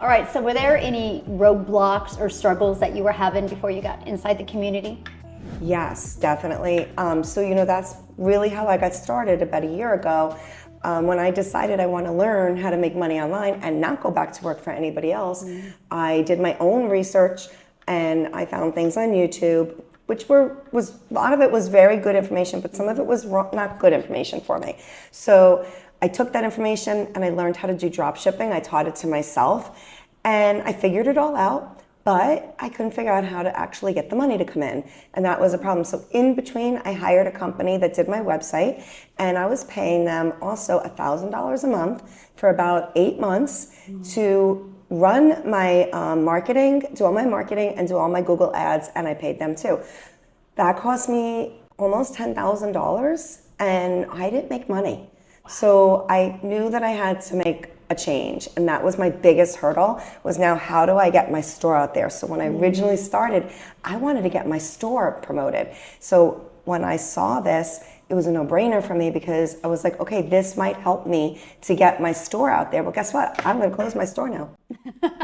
All right, so were there any roadblocks or struggles that you were having before you got inside the community? Yes, definitely. So that's really how I got started about a year ago. When I decided I want to learn how to make money online and not go back to work for anybody else, I did my own research and I found things on YouTube, which was a lot of it was very good information, but some of it was not good information for me. So I took that information and I learned how to do drop shipping. I taught it to myself and I figured it all out. But I couldn't figure out how to actually get the money to come in. And that was a problem. So in between, I hired a company that did my website and I was paying them also $1,000 a month for about 8 months to run my marketing, do all my marketing and do all my Google ads, and I paid them too. That cost me almost $10,000 and I didn't make money. So I knew that I had to make a change, and that was my biggest hurdle, was now how do I get my store out there? So when I originally started, I wanted to get my store promoted. So when I saw this, it was a no-brainer for me because I was like, okay, this might help me to get my store out there. But guess what? I'm gonna close my store now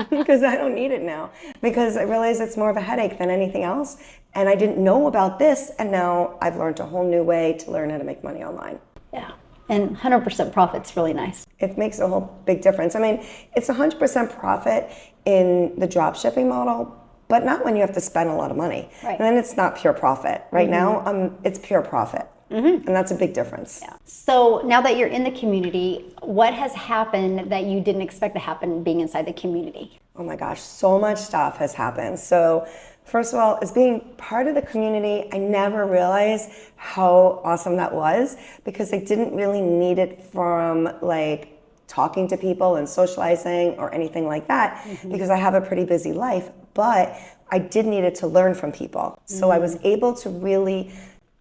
because I don't need it now, because I realized it's more of a headache than anything else. And I didn't know about this, and now I've learned a whole new way to learn how to make money online. Yeah. And 100% profit's really nice. It makes a whole big difference. I mean, it's 100% profit in the drop shipping model, but not when you have to spend a lot of money. Right. And then it's not pure profit. Right now, it's pure profit. And that's a big difference. Yeah. So now that you're in the community, what has happened that you didn't expect to happen being inside the community? Oh my gosh, so much stuff has happened. So first of all, as being part of the community, I never realized how awesome that was, because I didn't really need it from like talking to people and socializing or anything like that, because I have a pretty busy life, but I did need it to learn from people. So I was able to really,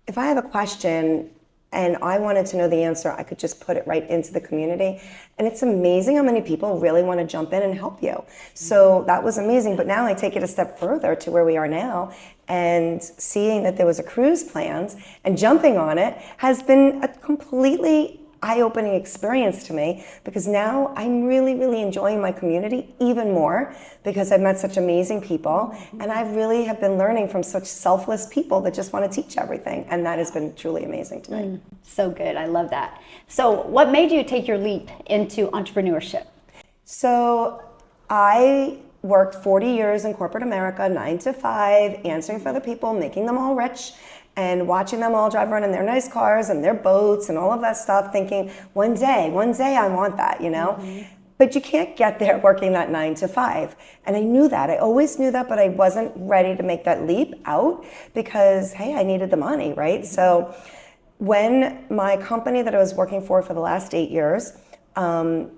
if I have a question and I wanted to know the answer, I could just put it right into the community. And it's amazing how many people really want to jump in and help you. So that was amazing. But now I take it a step further to where we are now, and seeing that there was a cruise planned and jumping on it has been a completely eye-opening experience to me, because now I'm really, really enjoying my community even more, because I've met such amazing people and I really have been learning from such selfless people that just want to teach everything, and that has been truly amazing to me. So good. I love that. So what made you take your leap into entrepreneurship? So I worked 40 years in corporate America, 9 to 5, answering for the people, making them all rich, and watching them all drive around in their nice cars and their boats and all of that stuff, thinking, one day I want that, you know? But you can't get there working that 9 to 5. And I knew that. I always knew that, but I wasn't ready to make that leap out because, hey, I needed the money, right? So when my company that I was working for the last 8 years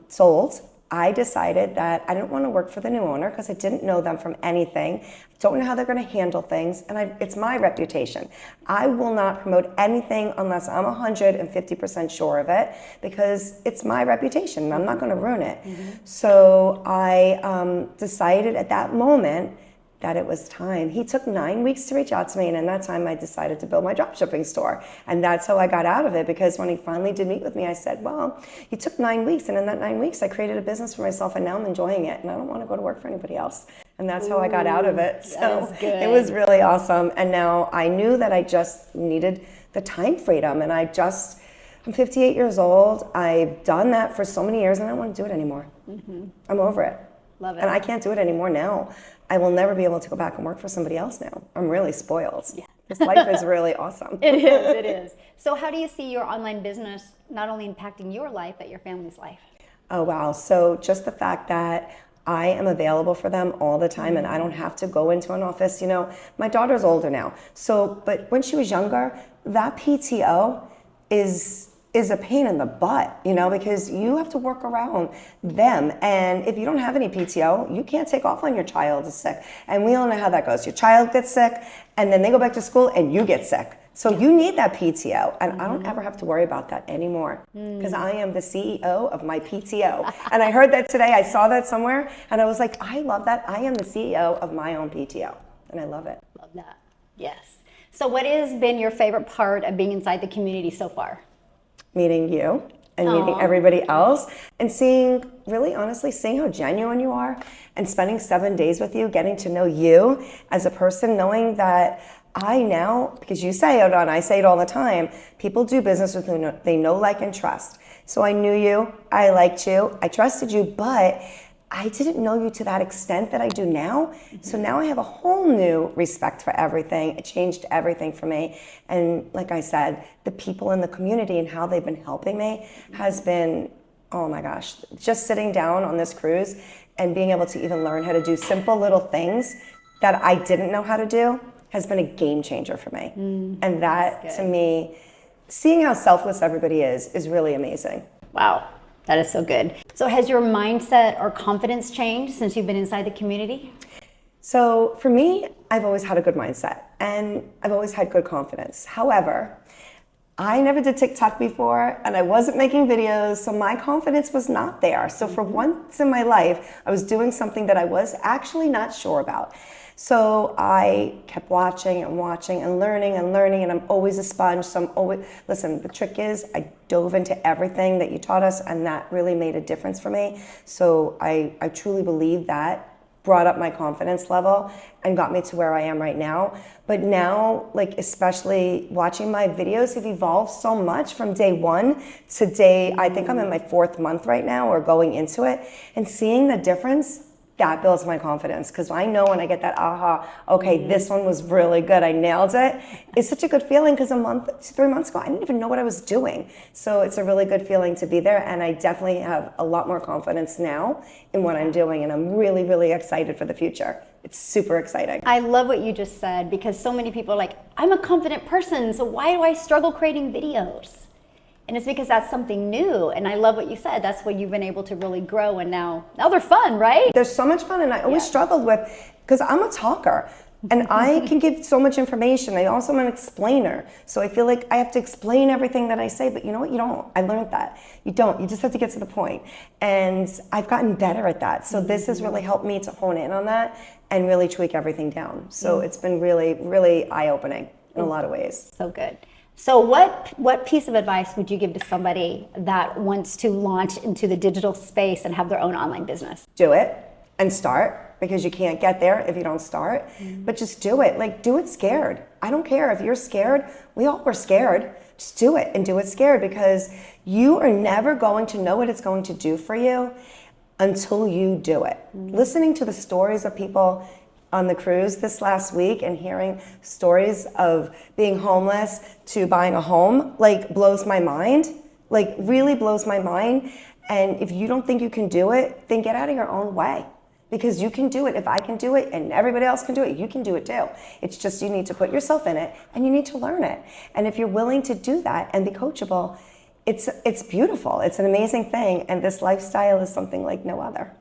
sold, I decided that I didn't want to work for the new owner because I didn't know them from anything. Don't know how they're going to handle things, and it's my reputation. I will not promote anything unless I'm 150% sure of it, because it's my reputation and I'm not going to ruin it. So I decided at that moment that it was time. He took 9 weeks to reach out to me, and in that time I decided to build my dropshipping store. And that's how I got out of it, because when he finally did meet with me, I said, well, you took 9 weeks, and in that 9 weeks I created a business for myself, and now I'm enjoying it, and I don't want to go to work for anybody else. And that's how I got out of it. So it was really awesome. And now I knew that I just needed the time freedom, and I'm 58 years old. I've done that for so many years, and I don't want to do it anymore. I'm over it. Love it. And I can't do it anymore now. I will never be able to go back and work for somebody else now. I'm really spoiled. Yeah. This life is really awesome. It is, it is. So how do you see your online business not only impacting your life, but your family's life? Oh, wow. So just the fact that I am available for them all the time and I don't have to go into an office. You know, my daughter's older now. So, but when she was younger, that PTO is a pain in the butt, you know, because you have to work around them. And if you don't have any PTO, you can't take off when your child is sick. And we all know how that goes. Your child gets sick and then they go back to school and you get sick. So you need that PTO. And I don't ever have to worry about that anymore, because I am the CEO of my PTO. And I heard that today. I saw that somewhere and I was like, I love that. I am the CEO of my own PTO. And I love it. Love that. Yes. So what has been your favorite part of being inside the community so far? Meeting you and meeting everybody else and seeing, really honestly, seeing how genuine you are and spending 7 days with you, getting to know you as a person, knowing that I now, because you say it and I say it all the time, people do business with who they know, like, and trust. So I knew you, I liked you, I trusted you, but I didn't know you to that extent that I do now. So now I have a whole new respect for everything. It changed everything for me. And like I said, the people in the community and how they've been helping me has been, oh my gosh, just sitting down on this cruise and being able to even learn how to do simple little things that I didn't know how to do has been a game changer for me. And that, to me, seeing how selfless everybody is really amazing. Wow. That is so good. So has your mindset or confidence changed since you've been inside the community? So for me, I've always had a good mindset and I've always had good confidence. However, I never did TikTok before and I wasn't making videos, so my confidence was not there. So for once in my life, I was doing something that I was actually not sure about. So I kept watching and watching and learning, and I'm always a sponge. So I'm always, listen, the trick is I dove into everything that you taught us, and that really made a difference for me. So I truly believe that brought up my confidence level and got me to where I am right now. But now, like, especially watching my videos have evolved so much from day one to day, I think I'm in my 4th month right now or going into it, and seeing the difference, that builds my confidence, because I know when I get that aha, okay, this one was really good, I nailed it. It's such a good feeling, because 3 months ago, I didn't even know what I was doing. So it's a really good feeling to be there, and I definitely have a lot more confidence now in what I'm doing, and I'm really, really excited for the future. It's super exciting. I love what you just said, because so many people are like, I'm a confident person, so why do I struggle creating videos? And it's because that's something new. And I love what you said. That's when you've been able to really grow. And now they're fun, right? They're so much fun. And I always struggled with, because I'm a talker and I can give so much information. I also am an explainer. So I feel like I have to explain everything that I say, but you know what? You don't. I learned that. You don't. You just have to get to the point. And I've gotten better at that. So this has really helped me to hone in on that and really tweak everything down. So it's been really, really eye-opening in a lot of ways. So good. So what piece of advice would you give to somebody that wants to launch into the digital space and have their own online business? Do it and start, because you can't get there if you don't start. But just do it. Like, do it scared. I don't care if you're scared. We all were scared. Just do it, and do it scared, because you are never going to know what it's going to do for you until you do it. Listening to the stories of people on the cruise this last week and hearing stories of being homeless to buying a home, like, blows my mind, like, really blows my mind. And if you don't think you can do it, then get out of your own way, because you can do it. If I can do it and everybody else can do it, you can do it too. It's just, you need to put yourself in it and you need to learn it. And if you're willing to do that and be coachable, it's beautiful. It's an amazing thing. And this lifestyle is something like no other.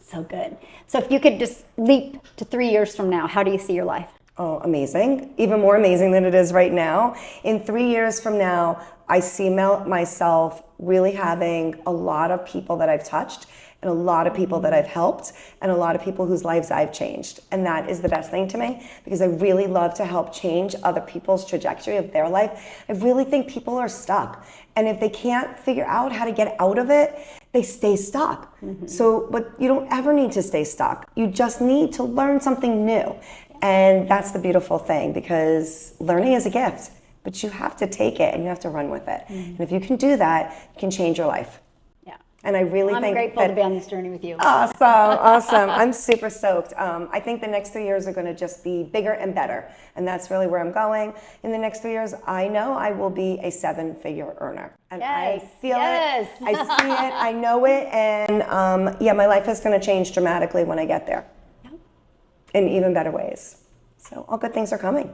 So good. So if you could just leap to 3 years from now, how do you see your life? Oh, amazing. Even more amazing than it is right now. In 3 years from now, I see myself really having a lot of people that I've touched, and a lot of people that I've helped, and a lot of people whose lives I've changed. And that is the best thing to me, because I really love to help change other people's trajectory of their life. I really think people are stuck. And if they can't figure out how to get out of it, they stay stuck. So, but you don't ever need to stay stuck. You just need to learn something new. And that's the beautiful thing, because learning is a gift, but you have to take it and you have to run with it. And if you can do that, you can change your life. And I really think I'm grateful to be on this journey with you. Awesome, awesome. I'm super stoked. I think the next 3 years are going to just be bigger and better. And that's really where I'm going. In the next 3 years, I know I will be a 7-figure earner. And I feel it. I see it. I know it. And yeah, my life is going to change dramatically when I get there. In even better ways. So all good things are coming.